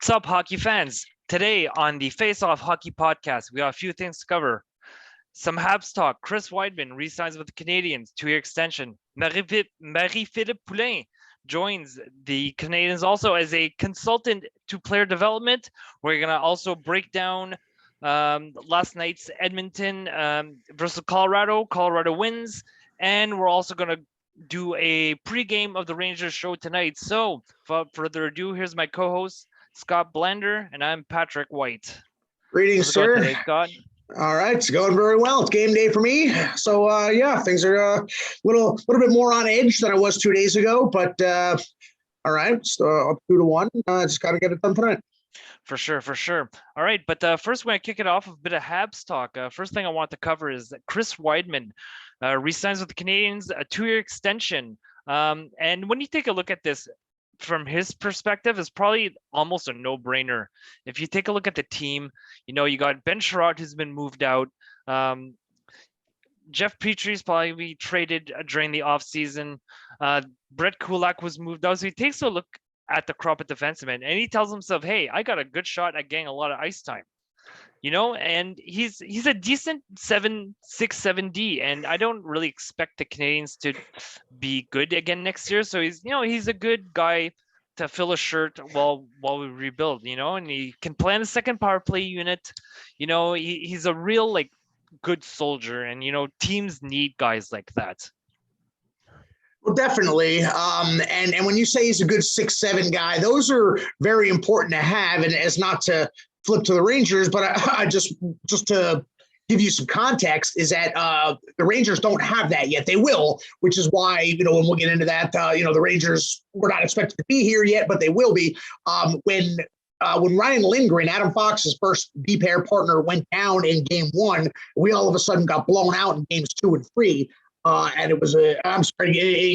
What's up, hockey fans? Today on the Face Off Hockey Podcast, we got a few things to cover. Some Habs talk. Chris Wideman re-signs with the Canadiens, 2-year extension. Phillip Poulin joins the Canadiens also as a consultant to player development. We're going to also break down last night's Edmonton versus Colorado. Colorado wins. And we're also going to do a pregame of the Rangers show tonight. So without further ado, here's my co-host, Scott Blender, and I'm Patrick White. Greetings, sir. Today, Scott? All right, it's going very well. It's game day for me. So, things are a little bit more on edge than I was 2 days ago, but all right, so up 2-1. Just got to get it done tonight. For sure. All right, but first we're going to kick it off with a bit of Habs talk. First thing I want to cover is that Chris Wideman re-signs with the Canadiens, a 2-year extension. And when you take a look at this, from his perspective, is probably almost a no-brainer. If you take a look at the team, you got Ben Sherratt, who's been moved out. Jeff Petry's probably traded during the offseason. Brett Kulak was moved out. So he takes a look at the crop at defenseman and he tells himself, hey, I got a good shot at getting a lot of ice time. And he's a decent 6-7D, and I don't really expect the Canadiens to be good again next year. So he's a good guy to fill a shirt while we rebuild, and he can play on the second power play unit. He's a real good soldier, and teams need guys like that. Well, definitely. And when you say he's a good 6-7 guy, those are very important to have, and as not to flip to the Rangers, but I just to give you some context is that the Rangers don't have that yet. They will, which is why, and we'll get into that, the Rangers were not expected to be here yet, but they will be. When Ryan Lindgren, Adam Fox's first D-pair partner, went down in game 1, we all of a sudden got blown out in games 2 and 3. And it was in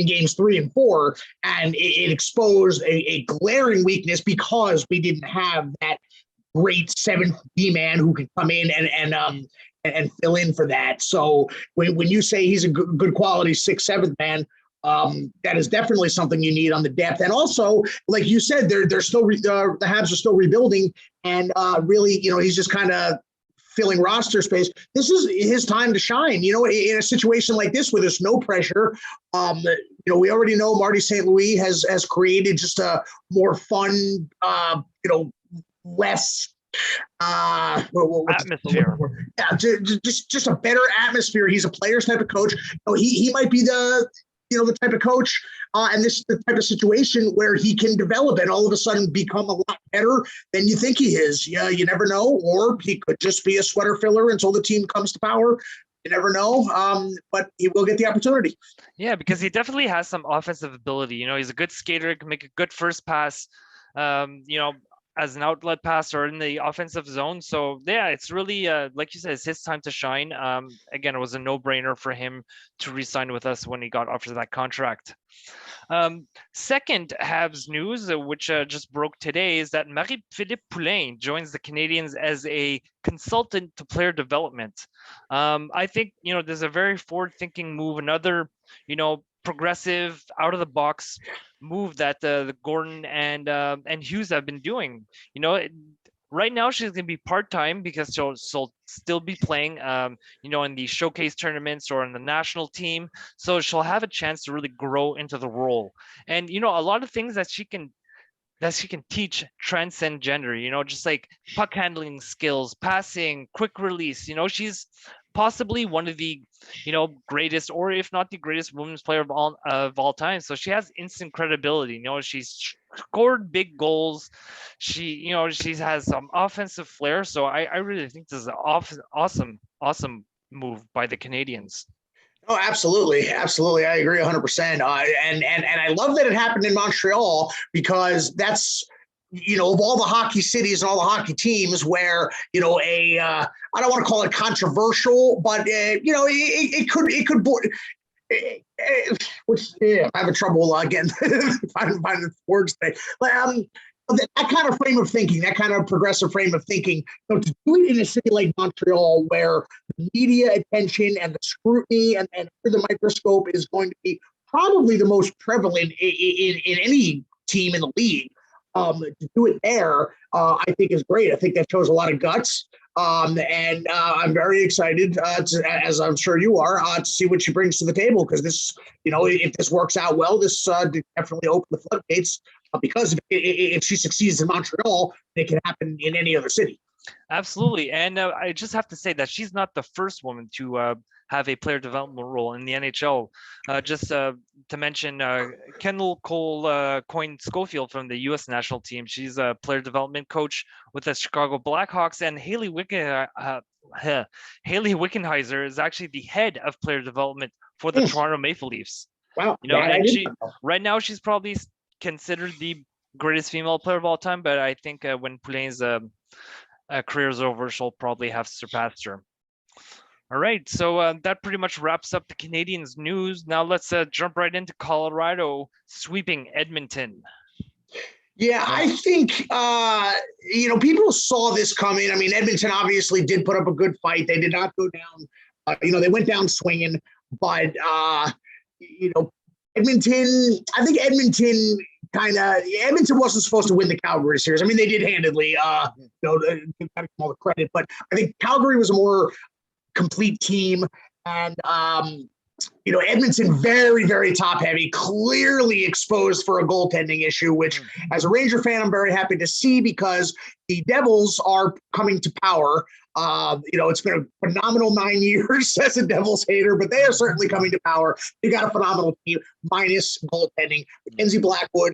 games 3 and 4, and it exposed a glaring weakness because we didn't have that great 7th D-man who can come in and fill in for that. So when you say he's a good quality 6-7 man, that is definitely something you need on the depth. And also, like you said, they're still the Habs are still rebuilding, and really, he's just kind of filling roster space. This is his time to shine. In a situation like this where there's no pressure, we already know Marty St. Louis has created just a more fun, less atmosphere. Yeah, just a better atmosphere. He's a player's type of coach. He might be the type of coach and this the type of situation where he can develop and all of a sudden become a lot better than you think he is. Yeah, you never know. Or he could just be a sweater filler until the team comes to power. You never know, but he will get the opportunity. Yeah, because he definitely has some offensive ability. He's a good skater, can make a good first pass, as an outlet pass or in the offensive zone. So yeah, it's really, like you said, it's his time to shine. Again, it was a no-brainer for him to re-sign with us when he got offered that contract. Second Habs news, which just broke today, is that Phillip Poulin joins the Canadiens as a consultant to player development. I think, there's a very forward-thinking move, another, progressive, out-of-the-box move that the Gordon and Hughes have been doing. Right now she's going to be part-time because she'll still be playing, in the showcase tournaments or in the national team. So she'll have a chance to really grow into the role. And, a lot of things that she can teach transcend gender, just like puck handling skills, passing, quick release. She's possibly one of the, greatest, or if not the greatest women's player of all time. So she has instant credibility. She's scored big goals. She has some offensive flair. So I really think this is an awesome move by the Canadiens. Oh, absolutely. Absolutely. I agree 100%. And I love that it happened in Montreal because that's, of all the hockey cities and all the hockey teams where, I don't want to call it controversial, but, it could, I'm having trouble again, finding the words today. That kind of frame of thinking, that kind of progressive frame of thinking, to do it in a city like Montreal where the media attention and the scrutiny and the microscope is going to be probably the most prevalent in any team in the league. to do it there, I think is great. I think that shows a lot of guts. And I'm very excited, as I'm sure you are, to see what she brings to the table. Because this, if this works out well, this definitely open the floodgates. Because if she succeeds in Montreal, it can happen in any other city. Absolutely. And I just have to say that she's not the first woman to have a player development role in the NHL. Just to mention, Kendall Coyne Schofield from the U.S. national team. She's a player development coach with the Chicago Blackhawks, and Haley Wickenheiser is actually the head of player development for the Toronto Maple Leafs. Wow. And right now she's probably considered the greatest female player of all time, but I think when Poulin's career is over, she'll probably have surpassed her. All right, so that pretty much wraps up the Canadiens news. Now let's jump right into Colorado sweeping Edmonton. Yeah, I think, people saw this coming. I mean, Edmonton obviously did put up a good fight. They did not go down, they went down swinging, but, Edmonton, I think Edmonton wasn't supposed to win the Calgary series. I mean, they did handedly, give them all the credit, but I think Calgary was a more complete team. And, Edmonton very, very top heavy, clearly exposed for a goaltending issue, which as a Ranger fan, I'm very happy to see because the Devils are coming to power. It's been a phenomenal 9 years as a Devils hater, but they are certainly coming to power. They got a phenomenal team minus goaltending. Mackenzie Blackwood,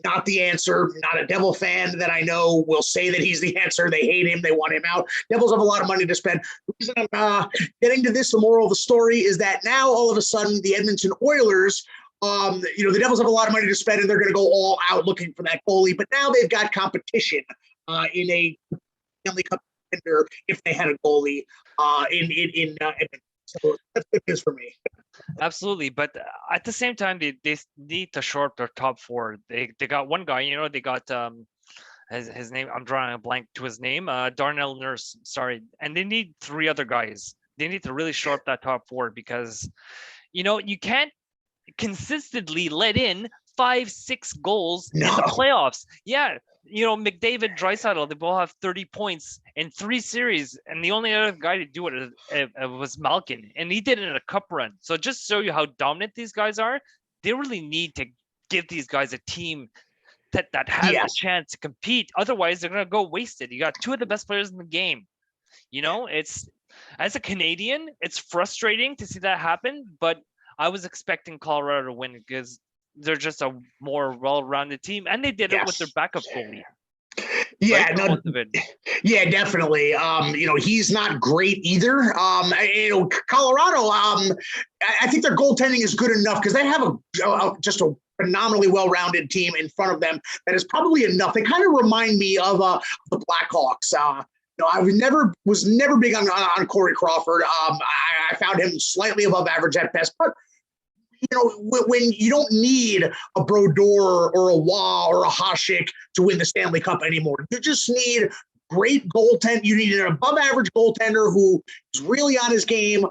not the answer. Not a Devil fan that I know will say that he's the answer. They hate him. They want him out. Devils have a lot of money to spend. The reason I'm getting to this, the moral of the story, is that now all of a sudden the Edmonton Oilers, the Devils have a lot of money to spend and they're going to go all out looking for that goalie. But now they've got competition in a Stanley Cup contender if they had a goalie in Edmonton. So that's good news for me. Absolutely, but at the same time, they need to shore up their top four. They got one guy, they got his name. I'm drawing a blank to his name. Darnell Nurse. Sorry, and they need three other guys. They need to really shore up that top four because, you can't consistently let in 5-6 goals in the playoffs. Yeah. McDavid, Draisaitl, they both have 30 points in 3 series, and the only other guy to do it was Malkin, and he did it in a cup run. So just show you how dominant these guys are, they really need to give these guys a team that has a chance to compete. Otherwise, they're going to go wasted. You got 2 of the best players in the game. It's as a Canadian, it's frustrating to see that happen, but I was expecting Colorado to win because they're just a more well-rounded team, and they did it with their backup goalie. Yeah, yeah, definitely. He's not great either. Colorado, I think their goaltending is good enough because they have just a phenomenally well-rounded team in front of them that is probably enough. They kind of remind me of the Blackhawks. I was never big on Corey Crawford. I found him slightly above average at best, but when you don't need a Brodeur or a Waugh or a Hasek to win the Stanley Cup anymore. You just need great goaltender. You need an above average goaltender who is really on his game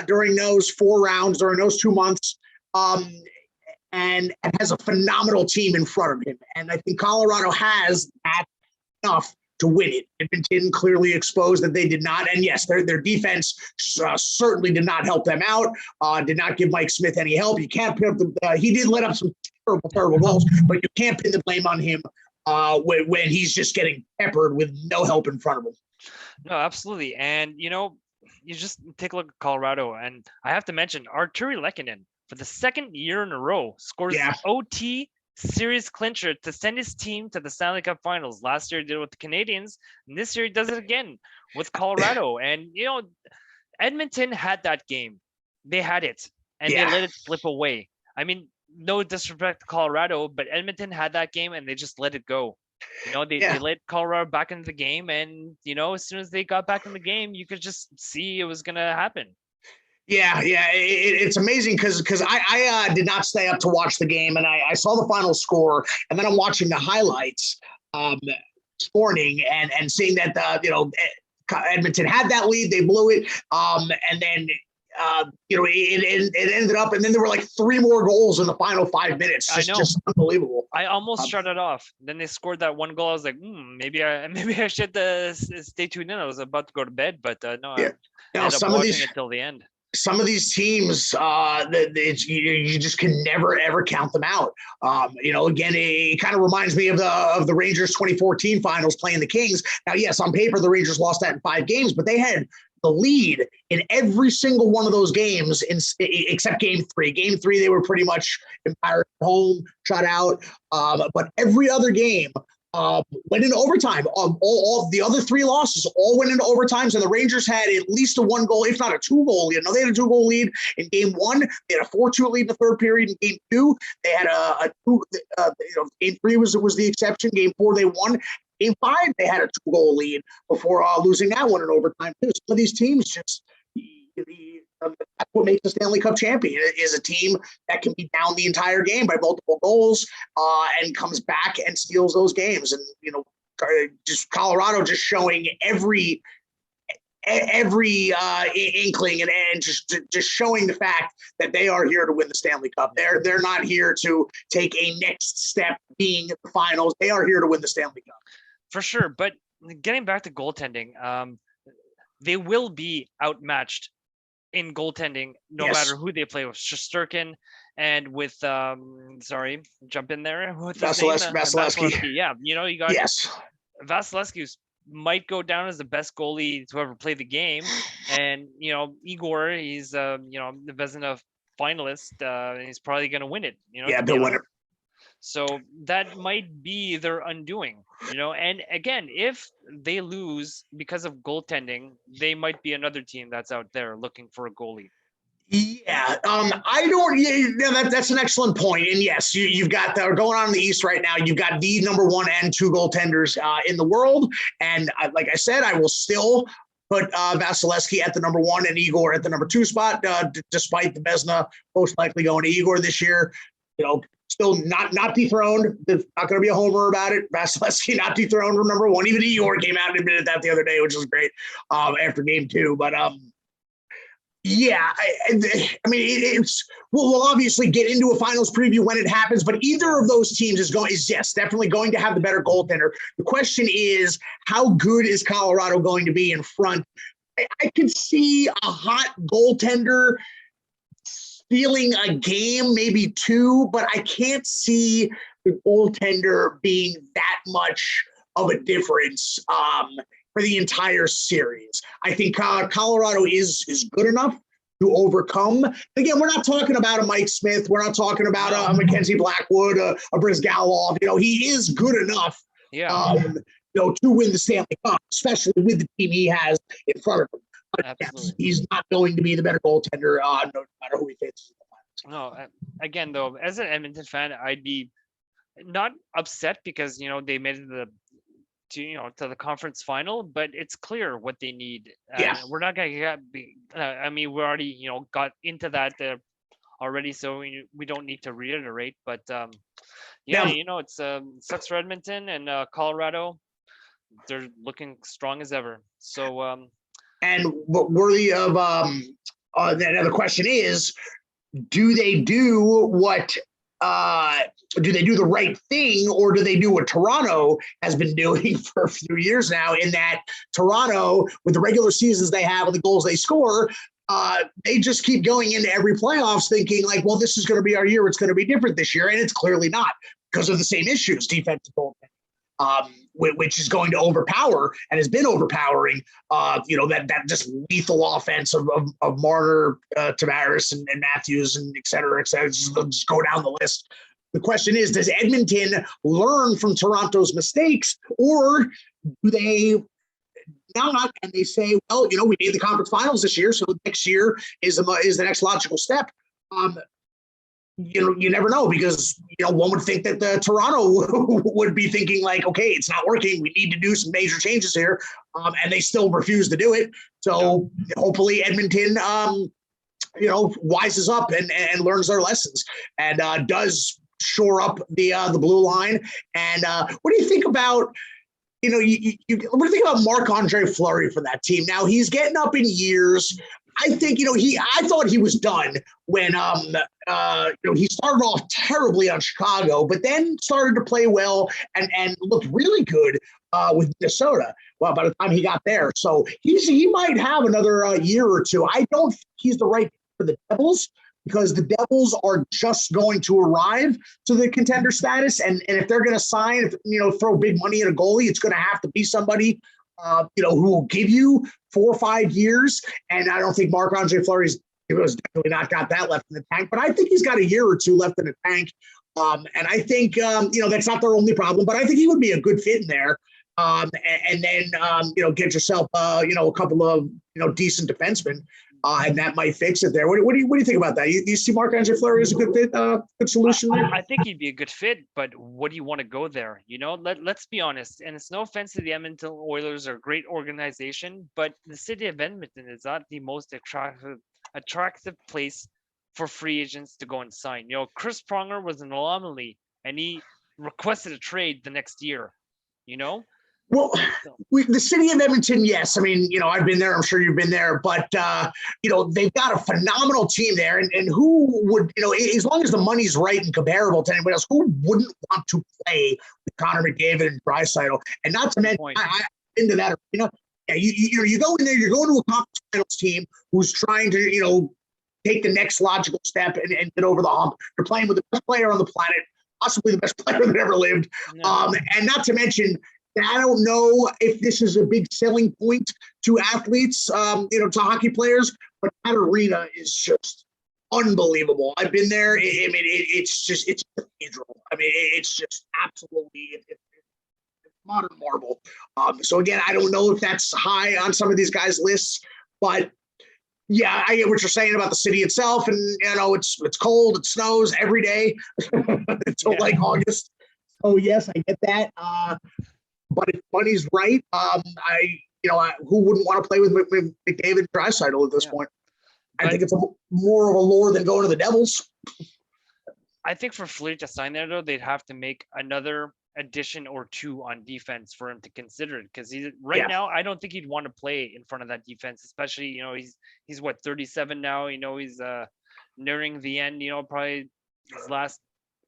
during those 4 rounds, during those 2 months, and has a phenomenal team in front of him. And I think Colorado has that enough to win it. Edmonton clearly exposed that they did not. And yes, their defense certainly did not help them out, did not give Mike Smith any help. You can't pin up he did let up some terrible goals, but you can't pin the blame on him when he's just getting peppered with no help in front of him. No, absolutely. And, you just take a look at Colorado, and I have to mention Arturi Lehkonen for the 2nd year in a row scores OT series clincher to send his team to the Stanley Cup Finals. Last year he did it with the Canadiens, and this year he does it again with Colorado. And Edmonton had that game. They had it, and they let it slip away. I mean, no disrespect to Colorado, but Edmonton had that game, and they just let it go. They let Colorado back into the game, and as soon as they got back in the game, you could just see it was gonna happen. Yeah, it's amazing because I did not stay up to watch the game, and I saw the final score, and then I'm watching the highlights this morning and seeing that Edmonton had that lead, they blew it, and then it ended up, and then there were like 3 more goals in the final 5 minutes. Just unbelievable. I almost shut it off. Then they scored that one goal. I was like, maybe I should stay tuned in. I was about to go to bed, but no, Yeah. I ended up watching it till the end. Some of these teams, you just can never ever count them out. Again, it kind of reminds me of the Rangers 2014 finals playing the Kings. Now, yes, on paper the Rangers lost that in 5 games, but they had the lead in every single one of those games, except Game 3. Game 3, they were pretty much empowered home, shut out. But every other game went into overtime. All the other 3 losses all went into overtimes, and the Rangers had at least a 1 goal, if not a 2 goal lead. They had a 2 goal lead in Game 1. They had a 4-2 lead in the third period. In Game 2, they had a 2. Game 3 was the exception. Game 4, they won. Game 5, they had a 2 goal lead before losing that one in overtime too. Some of these teams just. That's what makes the Stanley Cup champion is a team that can be down the entire game by multiple goals and comes back and steals those games. And, just Colorado just showing every inkling and just showing the fact that they are here to win the Stanley Cup. They're not here to take a next step being the finals. They are here to win the Stanley Cup. For sure. But getting back to goaltending, they will be outmatched in goaltending no matter who they play with. Shesterkin and with jump in there with Vasilevsky. Yeah, you got Vasilevsky might go down as the best goalie to ever play the game, and Igor, he's the Vezina finalist, and he's probably going to win it. They'll win it. So that might be their undoing, and again, if they lose because of goaltending, they might be another team that's out there looking for a goalie. Yeah, I don't. Yeah, that's an excellent point. And yes, you've got going on in the East right now. You've got the number 1 and 2 goaltenders in the world, and like I said, I will still put Vasilevsky at the number 1 and Igor at the number 2 spot, despite the Vezina most likely going to Igor this year. Still not dethroned. There's not going to be a homer about it. Vasilevsky not dethroned from number 1. Even Igor came out and admitted that the other day, which was great after Game 2. But we'll obviously get into a finals preview when it happens. But either of those teams is definitely going to have the better goaltender. The question is, how good is Colorado going to be in front? I could see a hot goaltender stealing a game, maybe 2, but I can't see the goaltender being that much of a difference for the entire series. I think Colorado is good enough to overcome. Again, we're not talking about a Mike Smith. We're not talking about a Mackenzie Blackwood, a Brizgalov. He is good enough to win the Stanley Cup, especially with the team he has in front of him. But yes, he's not going to be the better goaltender no matter who he faces. No, again, though, as an Edmonton fan, I'd be not upset because they made it to the conference final, but it's clear what they need. We're not going to we already got into that already, so we don't need to reiterate. But it's sucks for Edmonton and Colorado. They're looking strong as ever. So. And what worthy of the question is, do they do the right thing, or do they do what Toronto has been doing for a few years now, in that Toronto, with the regular seasons they have and the goals they score, they just keep going into every playoffs thinking like, well, this is going to be our year. It's going to be different this year. And it's clearly not, because of the same issues, defensive goaltending. Which is going to overpower and has been overpowering, that just lethal offense of Marner, Tavares, and Matthews, and et cetera, et cetera. Just go down the list. The question is, does Edmonton learn from Toronto's mistakes, or do they not? And they say, well, we made the conference finals this year, so next year is the next logical step. You never know, because one would think that the Toronto would be thinking like, okay, it's not working. We need to do some major changes here, and they still refuse to do it. So hopefully Edmonton, wises up and learns their lessons and does shore up the blue line. And what do you think about what do you think about Marc-Andre Fleury for that team? Now he's getting up in years. I think, I thought he was done when, he started off terribly on Chicago, but then started to play well and looked really good with Minnesota. Well, by the time he got there, so he might have another year or two. I don't think he's the right for the Devils, because the Devils are just going to arrive to the contender status. And if they're going to sign, throw big money at a goalie, it's going to have to be somebody, who will give you 4 or 5 years. And I don't think Marc-Andre Fleury's definitely not got that left in the tank, but I think he's got a year or two left in the tank. And I think, that's not their only problem, but I think he would be a good fit in there. And then, get yourself, a couple of, decent defensemen. And that might fix it there. What do you think about that? You see Marc-Andre Fleury as a good fit, good solution there? I think he'd be a good fit, but what do you want to go there? Let's be honest. And it's no offense to the Edmonton Oilers, are a great organization, but the city of Edmonton is not the most attractive place for free agents to go and sign. Chris Pronger was an anomaly, and he requested a trade the next year. Well, the city of Edmonton, yes. I mean, I've been there. I'm sure you've been there. But, they've got a phenomenal team there. And who would, as long as the money's right and comparable to anybody else, who wouldn't want to play with Connor McDavid and Draisaitl? And not to mention, I've been to that arena. Yeah, you go in there, you're going to a conference finals team who's trying to, take the next logical step and get over the hump. You're playing with the best player on the planet, possibly the best player that ever lived. No. And not to mention, I don't know if this is a big selling point to athletes, to hockey players, but that arena is just unbelievable. I've been there. It's a cathedral. I mean, it's just absolutely it's modern marble. So again, I don't know if that's high on some of these guys' lists, but yeah, I get what you're saying about the city itself, and it's cold, it snows every day until like August. So yes, I get that. But if money's right, who wouldn't want to play with McDavid and Draisaitl at this point? I think it's more of a lure than going to the Devils. I think for Fleury to sign there, though, they'd have to make another addition or two on defense for him to consider it. Because now, I don't think he'd want to play in front of that defense, especially, he's 37 now. He's nearing the end. Probably his last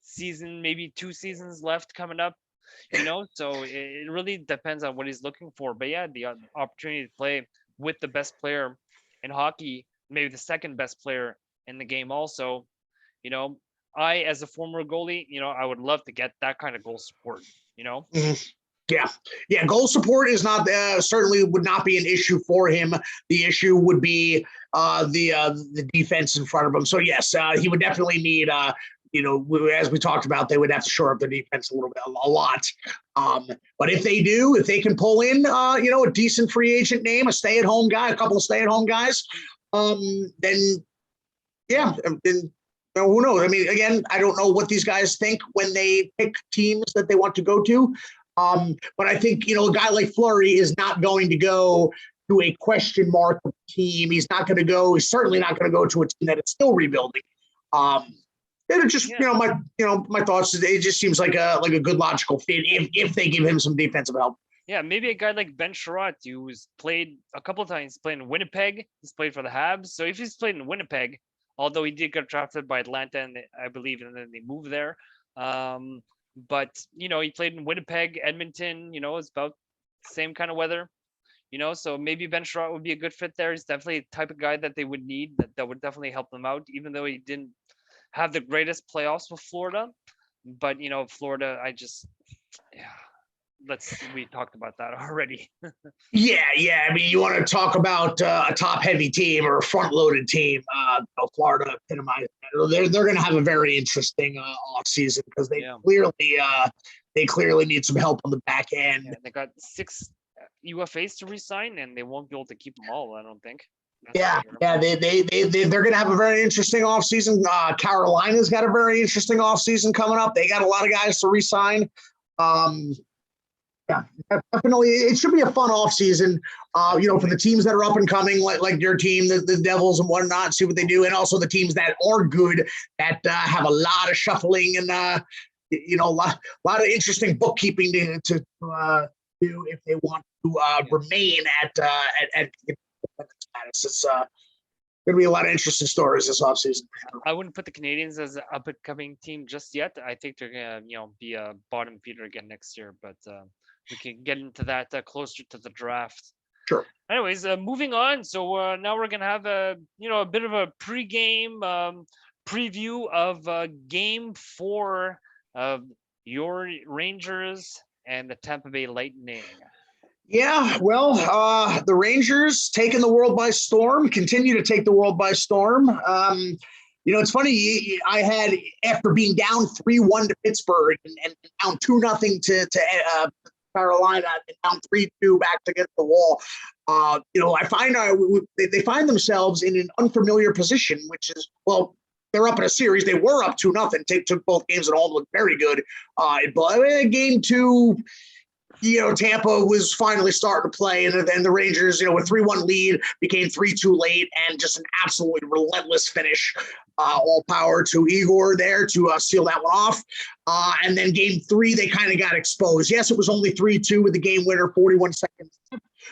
season, maybe 2 seasons left coming up. So it really depends on what he's looking for. But yeah, the opportunity to play with the best player in hockey, maybe the second best player in the game also, I, as a former goalie, I would love to get that kind of goal support, Mm-hmm. Yeah. Goal support is not certainly would not be an issue for him. The issue would be the defense in front of him. So yes, he would definitely need as we talked about, they would have to shore up their defense a little bit, a lot. But if they can pull in, a decent free agent name, a stay-at-home guy, a couple of stay-at-home guys, then who knows? I mean, again, I don't know what these guys think when they pick teams that they want to go to. But I think, a guy like Fleury is not going to go to a question mark team. He's certainly not going to go to a team that is still rebuilding. And it just, my thoughts. It just seems like a good logical fit if they give him some defensive help. Yeah, maybe a guy like Ben Sherratt, who's played a couple of times, played in Winnipeg. He's played for the Habs. So if he's played in Winnipeg, although he did get drafted by Atlanta, and I believe, and then they moved there. But he played in Winnipeg, Edmonton. It's about the same kind of weather. So maybe Ben Sherratt would be a good fit there. He's definitely the type of guy that they would need, that would definitely help them out, even though he didn't have the greatest playoffs with Florida. But, Florida, we talked about that already. Yeah. I mean, you want to talk about a top-heavy team or a front-loaded team. Florida epitomized that. They're going to have a very interesting offseason because they clearly need some help on the back end. Yeah, they got 6 UFAs to re-sign, and they won't be able to keep them all, I don't think. They're going to have a very interesting offseason. Carolina's got a very interesting offseason coming up. They got a lot of guys to re-sign. Definitely. It should be a fun offseason, for the teams that are up and coming, like your team, the Devils and whatnot, see what they do. And also the teams that are good, that have a lot of shuffling and, a lot of interesting bookkeeping to do if they want to remain at status. It's going to be a lot of interesting stories this offseason. I wouldn't put the Canadians as an up-and-coming team just yet. I think they're going to, be a bottom feeder again next year, but we can get into that closer to the draft. Sure. Anyways, moving on. So now we're going to have a bit of a pregame preview of Game 4 of your Rangers and the Tampa Bay Lightning. Yeah, well, the Rangers taking the world by storm, continue to take the world by storm. It's funny. I had, after being down 3-1 to Pittsburgh and down 2-0 to Carolina, and down 3-2 back against the wall. I find they find themselves in an unfamiliar position, which is, well, they're up in a series. They were up 2-0. Took both games at home, looked very good. Game 2. Tampa was finally starting to play, and then the Rangers, with 3-1 lead, became 3-2 late, and just an absolutely relentless finish. All power to Igor there to seal that one off. And then Game 3, they kind of got exposed. Yes, it was only 3-2 with the game winner, 41 seconds.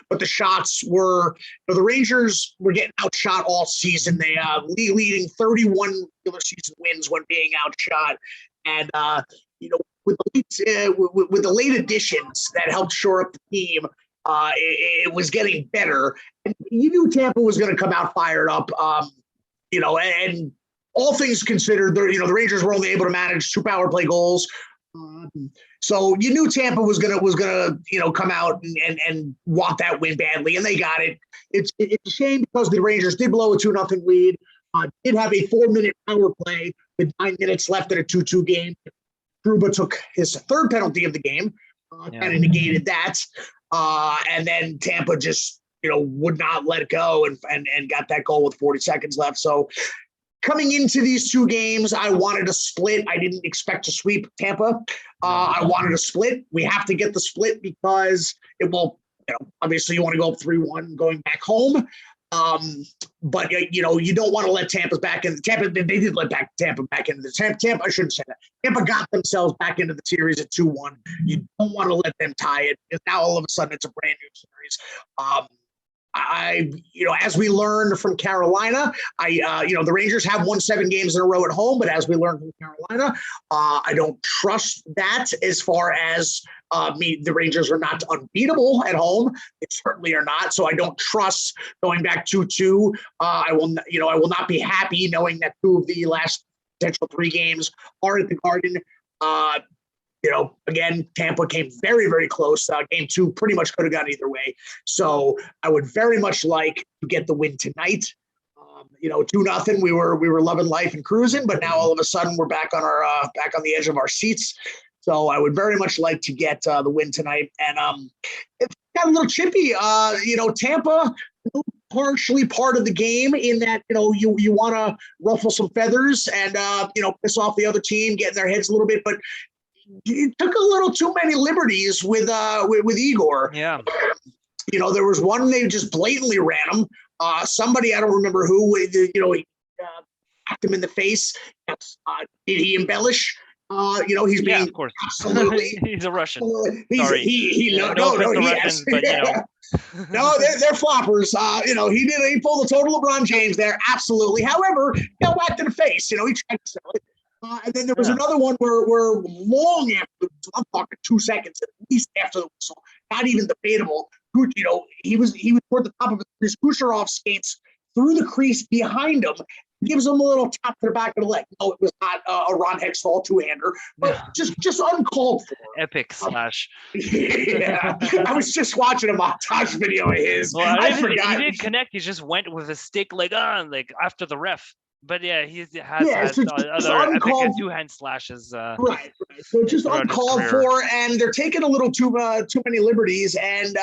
But the shots were, the Rangers were getting outshot all season. They leading 31 regular season wins when being outshot. And, with the late additions that helped shore up the team, it was getting better. And you knew Tampa was going to come out fired up, and all things considered, the Rangers were only able to manage 2 power play goals. So you knew Tampa was gonna come out and want that win badly, and they got it. It's a shame because the Rangers did blow a 2-0 lead. Did have a 4-minute power play with 9 minutes left in a 2-2 game. Trouba took his 3rd penalty of the game, kind of negated that, and then Tampa just would not let it go and got that goal with 40 seconds left. So coming into these 2 games, I wanted a split. I didn't expect to sweep Tampa. I wanted a split. We have to get the split because it will. Obviously you want to go up 3-1 going back home. But you don't want to let Tampa back in. Tampa, they did let Tampa back into the Tampa. I shouldn't say that. Tampa got themselves back into the series at 2-1. You don't want to let them tie it because now all of a sudden it's a brand new series. As we learned from Carolina, the Rangers have won 7 games in a row at home, but as we learned from Carolina, I don't trust that as far as the Rangers are not unbeatable at home. They certainly are not. So I don't trust going back 2-2. I will not be happy knowing that 2 of the last potential 3 games are at the Garden. Again, Tampa came very, very close. Game 2 pretty much could have gone either way. So I would very much like to get the win tonight. 2-0. We were loving life and cruising, but now all of a sudden we're back on the edge of our seats. So I would very much like to get the win tonight. And it's got a little chippy. Tampa, partially part of the game in that you want to ruffle some feathers and piss off the other team, get in their heads a little bit, but you took a little too many liberties with Igor. Yeah. There was one they just blatantly ran him. Somebody, I don't remember who, he knocked him in the face. Did he embellish? He's being of course. Absolutely. He's a Russian. Sorry. No, Russians, but No, they're floppers. He pulled the total LeBron James there. Absolutely. However, he got whacked in the face. He tried to sell it. And then there was another one where long after, I'm talking 2 seconds at least after the whistle, not even debatable. He was toward the top of his Kucherov skates through the crease behind him, gives him a little tap to the back of the leg. No, it was not a Ron Hextall 2-hander, but just uncalled for. Epic slash. Yeah, I was just watching a montage video of his. Well, I forgot. He didn't connect. He just went with a stick like after the ref. But yeah, he has other epic 2-hand slashes. Right. So just uncalled for, and they're taking a little too many liberties. And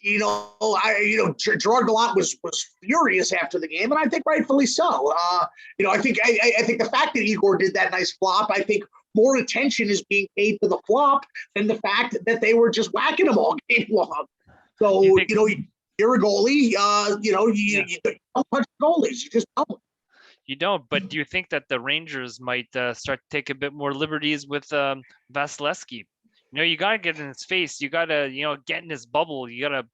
Gerard Gallant was furious after the game, and I think rightfully so. I think the fact that Igor did that nice flop, I think more attention is being paid to the flop than the fact that they were just whacking him all game long. So you're a goalie. You don't touch goalies. You just don't. You don't, but do you think that the Rangers might start to take a bit more liberties with Vasilevsky? You got to get in his face. You got to, get in his bubble. You got to,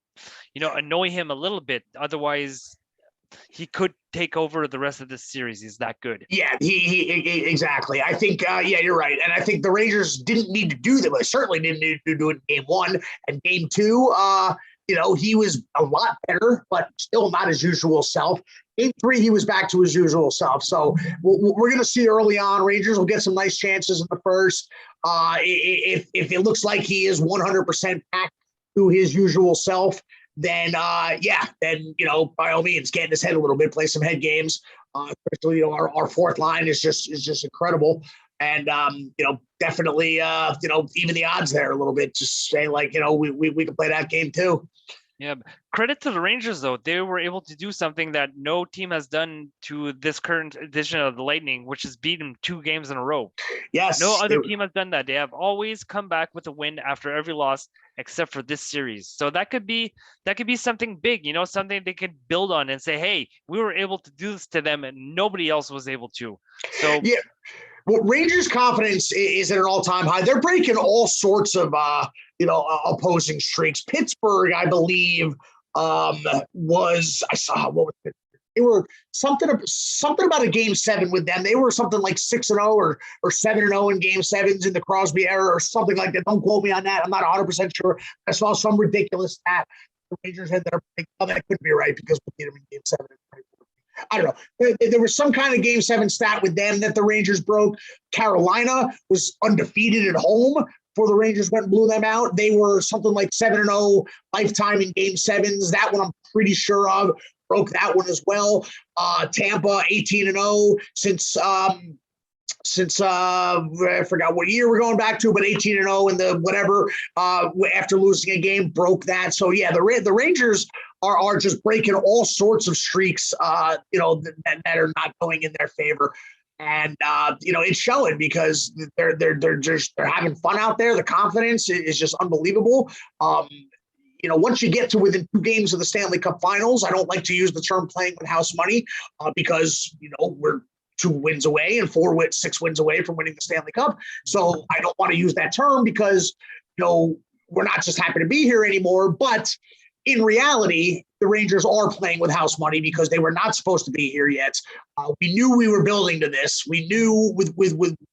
annoy him a little bit. Otherwise, he could take over the rest of this series. He's that good. Yeah, he exactly. I think, yeah, you're right. And I think the Rangers didn't need to do that, but certainly didn't need to do it in game one and game two. He was a lot better, but still not his usual self. Game three, he was back to his usual self. So we're going to see early on. Rangers will get some nice chances in the first. If it looks like he is 100% back to his usual self, then by all means, get in his head a little bit, play some head games. Especially, our fourth line is just incredible. And, definitely, even the odds there a little bit, just say we can play that game too. Yeah. Credit to the Rangers, though. They were able to do something that no team has done to this current edition of the Lightning, which is beat them 2 games in a row. Yes. No other team has done that. They have always come back with a win after every loss, except for this series. So that could be something big, something they could build on and say, hey, we were able to do this to them and nobody else was able to. So yeah. Well, Rangers' confidence is at an all-time high. They're breaking all sorts of, opposing streaks. Pittsburgh, I believe, what was it? They were something about a game 7 with them. They were something like 6-0 or 7-0 in game 7s in the Crosby era or something like that. Don't quote me on that. I'm not 100% sure. I saw some ridiculous stat the Rangers had there. Oh, that couldn't be right because we beat them in game 7. I don't know. There was some kind of game 7 stat with them that the Rangers broke. Carolina was undefeated at home before the Rangers went and blew them out. They were something like 7-0 lifetime in game 7s. That one I'm pretty sure of. Broke that one as well. Tampa 18-0 since I forgot what year we're going back to, but 18-0 in the whatever after losing a game, broke that. So yeah, the Rangers are just breaking all sorts of streaks, that are not going in their favor. And it's showing because they're having fun out there. The confidence is just unbelievable. Once you get to within 2 games of the Stanley Cup Finals, I don't like to use the term playing with house money because we're 2 wins away and 6 wins away from winning the Stanley Cup. So I don't want to use that term because we're not just happy to be here anymore, but in reality, the Rangers are playing with house money because they were not supposed to be here yet. We knew we were building to this. We knew with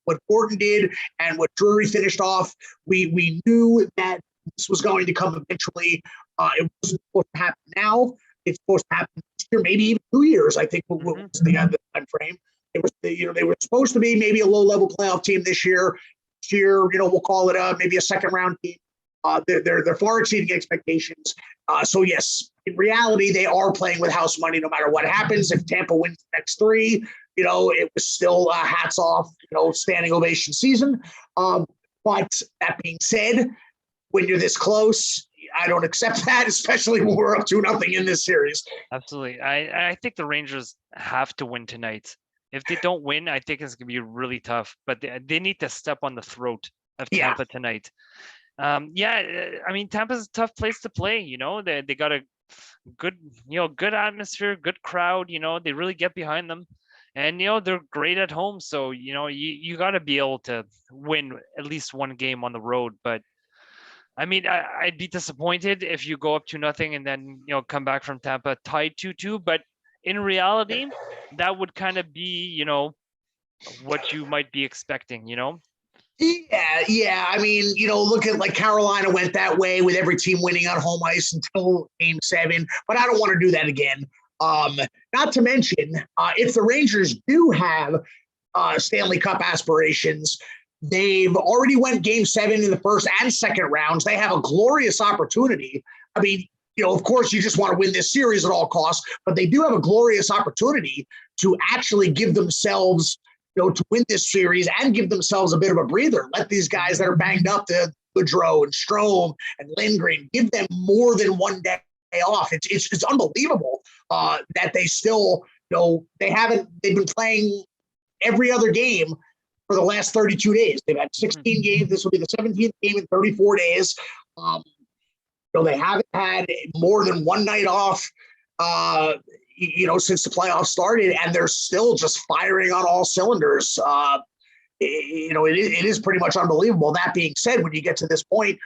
what Gordon did and what Drury finished off, we knew that this was going to come eventually. It wasn't supposed to happen now. It's supposed to happen this year, maybe even 2 years, I think, was the time frame. It was, they were supposed to be maybe a low-level playoff team this year. This year, we'll call it maybe a second-round team. They're far exceeding expectations. So yes, in reality, they are playing with house money no matter what happens. If Tampa wins the next 3, it was still hats off, standing ovation season. But that being said, when you're this close, I don't accept that, especially when we're up 2-0 in this series. Absolutely. I think the Rangers have to win tonight. If they don't win, I think it's going to be really tough. But they need to step on the throat of Tampa tonight. I mean, Tampa's a tough place to play. They got a good atmosphere, good crowd. They really get behind them, and they're great at home. So you got to be able to win at least one game on the road. But I mean, I'd be disappointed if you go up 2-0 and then come back from Tampa tied 2-2. But in reality, that would kind of be what you might be expecting. Yeah. I mean, look at like Carolina went that way with every team winning on home ice until game 7, but I don't want to do that again. Not to mention, if the Rangers do have Stanley Cup aspirations, they've already went game 7 in the first and second rounds. They have a glorious opportunity. I mean, of course, you just want to win this series at all costs, but they do have a glorious opportunity to actually give themselves to win this series and give themselves a bit of a breather. Let these guys that are banged up, the Goodrow and Strome and Lindgren, give them more than one day off. It's unbelievable that they still, they've been playing every other game for the last 32 days. They've had 16 games. This will be the 17th game in 34 days. They haven't had more than one night off since the playoffs started, and they're still just firing on all cylinders. it is pretty much unbelievable. That being said, when you get to this point,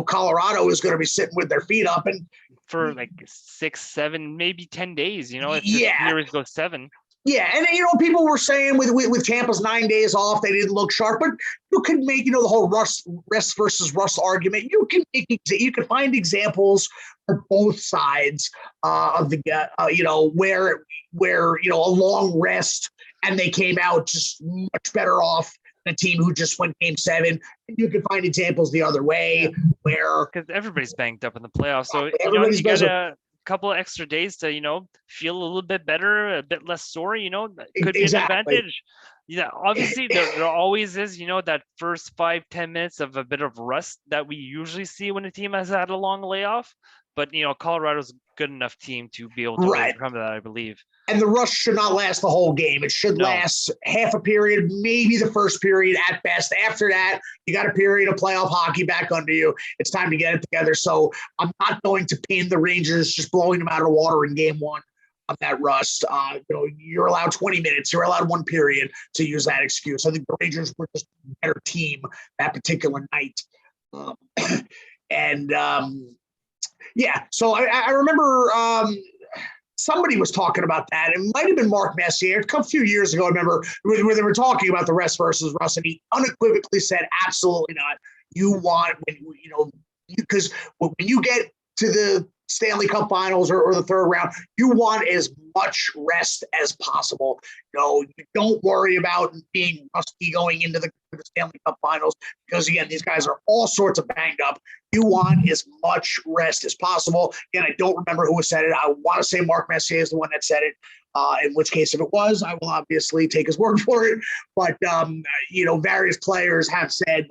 Colorado is going to be sitting with their feet up and for like 6, 7, maybe 10 days, if the yeah. series goes 7. Yeah, and people were saying with Tampa's 9 days off, they didn't look sharp, but you could make the whole rest versus rust argument. You can find examples for both sides of the where a long rest and they came out just much better off than a team who just went game 7. And you can find examples the other way where because everybody's banged up in the playoffs, so everybody's you got a couple of extra days to feel a little bit better, a bit less sore, could be an advantage. Yeah, obviously there always is that first 5-10 minutes of a bit of rust that we usually see when a team has had a long layoff, but Colorado's a good enough team to be able to overcome that, I believe. And the rust should not last the whole game. It should last half a period, maybe the first period at best. After that, you got a period of playoff hockey back under you. It's time to get it together. So I'm not going to pin the Rangers just blowing them out of the water in game 1 of that rust. You're allowed 20 minutes. You're allowed 1 period to use that excuse. I think the Rangers were just a better team that particular night. So I remember somebody was talking about that. It might have been Mark Messier. A few years ago, I remember where they were talking about the rest versus rust, and he unequivocally said, absolutely not. You want, because when you get to the Stanley Cup Finals or the third round, you want as much rest as possible. You don't worry about being rusty going into the Stanley Cup Finals because, again, these guys are all sorts of banged up. You want as much rest as possible. Again, I don't remember who said it. I want to say Mark Messier is the one that said it, in which case, if it was, I will obviously take his word for it. But, various players have said,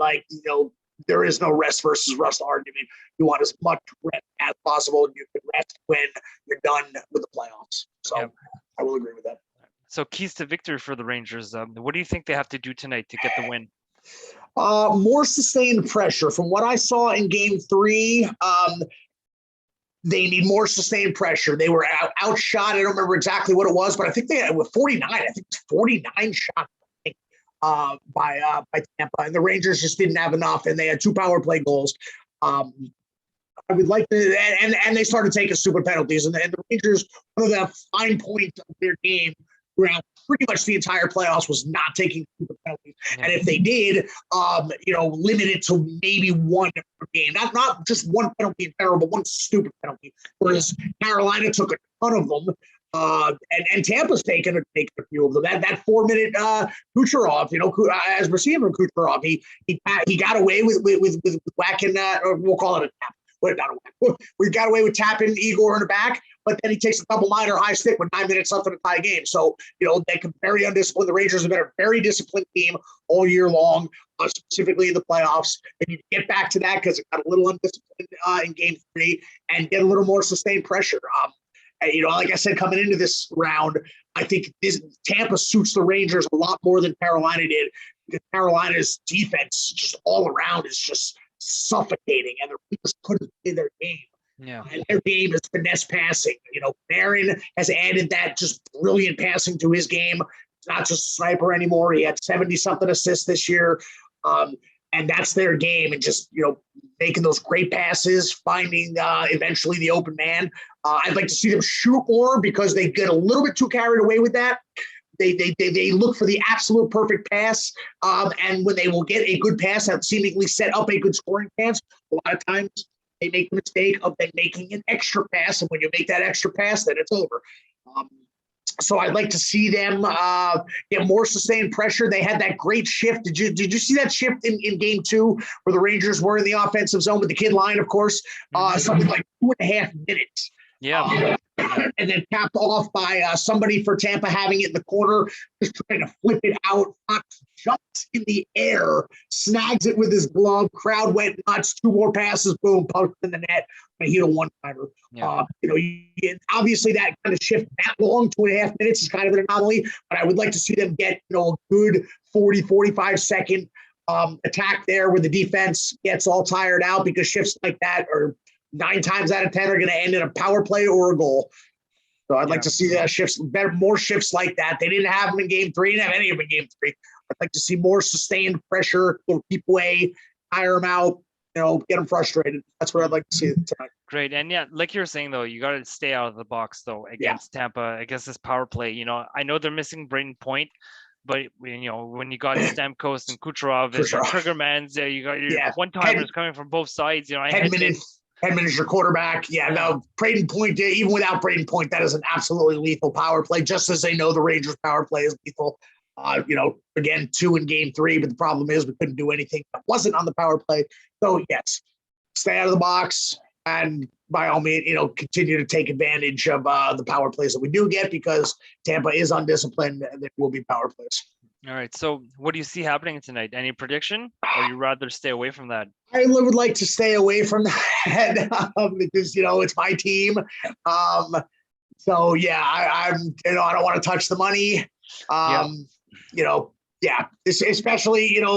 there is no rest versus rust argument. You want as much rest as possible. You can rest when you're done with the playoffs. So I will agree with that. So keys to victory for the Rangers. What do you think they have to do tonight to get the win? More sustained pressure. From what I saw in game 3, they need more sustained pressure. They were outshot. I don't remember exactly what it was, but I think they had with 49. I think it's 49 shots by Tampa, and the Rangers just didn't have enough, and they had 2 power play goals. I would like to, and they started taking stupid penalties, and the Rangers, one of the fine points of their game throughout pretty much the entire playoffs was not taking stupid penalties. Yeah. And if they did, limit it to maybe 1 per game, not just 1 penalty in general, but 1 stupid penalty. Whereas Carolina took a ton of them. And Tampa's taken a few of them. That 4-minute Kucherov, as receiver Kucherov, he got away with whacking that, or we'll call it a tap. We got away with tapping Igor in the back, but then he takes a double minor high stick with 9 minutes left in a tie game. So, they can very undisciplined. The Rangers have been a very disciplined team all year long, specifically in the playoffs. They need to get back to that because it got a little undisciplined in game 3 and get a little more sustained pressure. Like I said, coming into this round, I think Tampa suits the Rangers a lot more than Carolina did, because Carolina's defense just all around is just suffocating, and the Rangers couldn't play their game. Yeah. And their game is finesse passing. Barron has added that just brilliant passing to his game. He's not just a sniper anymore. He had 70-something assists this year. And that's their game, and just, making those great passes, finding eventually the open man. I'd like to see them shoot more because they get a little bit too carried away with that. They look for the absolute perfect pass, and when they will get a good pass that seemingly set up a good scoring chance, a lot of times they make the mistake of then making an extra pass, and when you make that extra pass, then it's over. So I'd like to see them get more sustained pressure. They had that great shift. Did you see that shift in game 2 where the Rangers were in the offensive zone with the kid line, of course, something like 2.5 minutes. Yeah. And then capped off by somebody for Tampa having it in the corner, just trying to flip it out. Fox jumps in the air, snags it with his glove. Crowd went nuts. 2 more passes, boom, post in the net. He hit a one-timer. Yeah. Obviously that kind of shift that long, 2.5 minutes, is kind of an anomaly. But I would like to see them get a good 40, 45 second attack there where the defense gets all tired out, because shifts like that are 9 times out of 10 are going to end in a power play or a goal. So I'd like to see that more shifts like that. They didn't have them in game 3. Didn't have any of them in game 3. I'd like to see more sustained pressure, keep away, tire them out, get them frustrated. That's what I'd like to see tonight. Great. And yeah, like you were saying, though, you got to stay out of the box, though, against Tampa, against this power play. I know they're missing Braden Point, but when you got Stamkos and Kucherov as your triggermans, you got your one-timers coming from both sides. Hedman is your quarterback. Yeah, no, Braden Point, even without Braden Point, that is an absolutely lethal power play, just as they know the Rangers power play is lethal. Again, 2 in game 3, but the problem is we couldn't do anything that wasn't on the power play. So, yes, stay out of the box and by all means, continue to take advantage of the power plays that we do get, because Tampa is undisciplined and there will be power plays. All right. So what do you see happening tonight? Any prediction, or you rather stay away from that? I would like to stay away from that because, it's my team. So, yeah, I don't want to touch the money. Especially, again,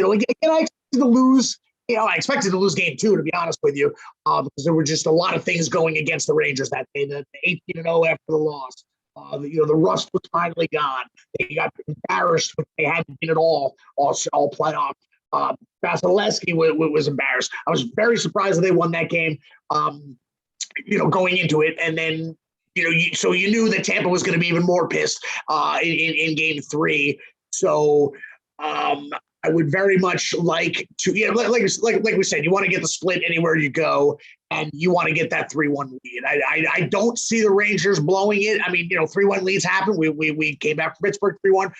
I expected to lose. I expected to lose game 2, to be honest with you, because there were just a lot of things going against the Rangers that day. The 18-0 after the loss. The rust was finally gone. They got embarrassed, but they hadn't been at all playoff. Vasilevsky was embarrassed. I was very surprised that they won that game, going into it. And then, so you knew that Tampa was going to be even more pissed in game 3. So I would very much like to, like we said, you want to get the split anywhere you go, and you want to get that 3-1 lead. I don't see the Rangers blowing it. I mean, 3-1 leads happen. We came back from Pittsburgh 3-1.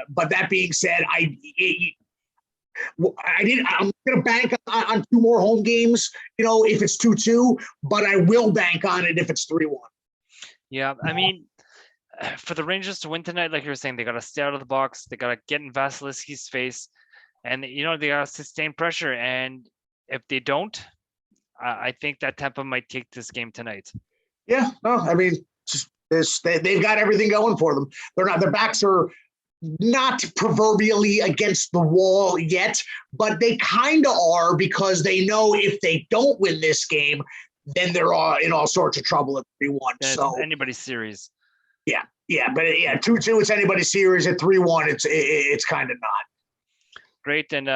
But that being said, I'm going to bank on 2 more home games, if it's 2-2, but I will bank on it if it's 3-1. Yeah, I mean, for the Rangers to win tonight, like you were saying, they got to stay out of the box. They got to get in Vasilevsky's face, and they got to sustain pressure. And if they don't, I think that Tampa might take this game tonight. Yeah, no, I mean, they've got everything going for them. Their backs are not proverbially against the wall yet, but they kind of are, because they know if they don't win this game, then they're in all sorts of trouble at 3-1. So anybody's series. Yeah, but 2-2, it's anybody's series. At 3-1, it's kind of not. Great. And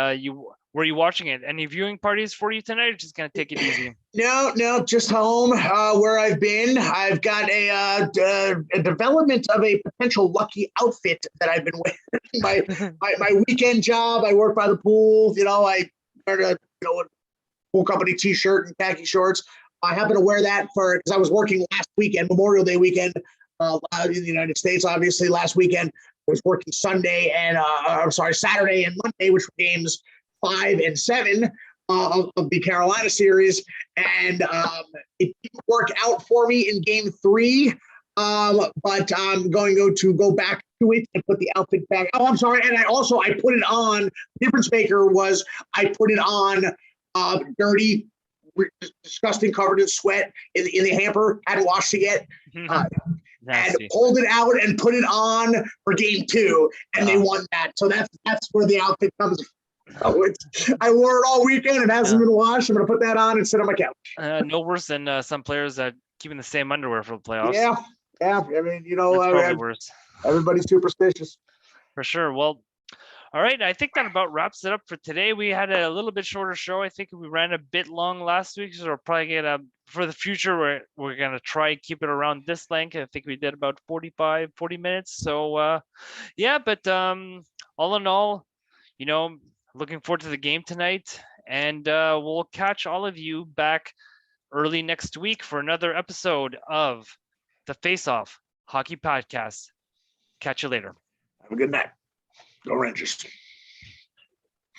were you watching it? Any viewing parties for you tonight, or just gonna take it easy? No, just home where I've been. I've got a development of a potential lucky outfit that I've been wearing. my weekend job. I work by the pool. I wear a pool company T-shirt and khaki shorts. I happen to wear that because I was working last weekend, Memorial Day weekend. In the United States, obviously, last weekend I was working Saturday and Monday, which were games 5 and 7 of the Carolina series, and it didn't work out for me in game 3. But I'm going to go back to it and put the outfit back. Oh, I'm sorry, and I put it on. The difference maker was I put it on dirty, disgusting, covered in sweat in the hamper. Hadn't washed it yet. And pulled it out and put it on for game 2, and they won that. So that's where the outfit comes from. I wore it all weekend. It hasn't been washed. I'm going to put that on and sit on my couch. No worse than some players that keeping the same underwear for the playoffs. Yeah. I mean, probably worse. Everybody's superstitious. For sure. Well, all right. I think that about wraps it up for today. We had a little bit shorter show. I think we ran a bit long last week, so we're probably gonna, for the future, we're gonna try and keep it around this length. I think we did about 40 minutes. So but all in all, looking forward to the game tonight, and we'll catch all of you back early next week for another episode of the Face Off Hockey Podcast. Catch you later. Have a good night. Go Rangers.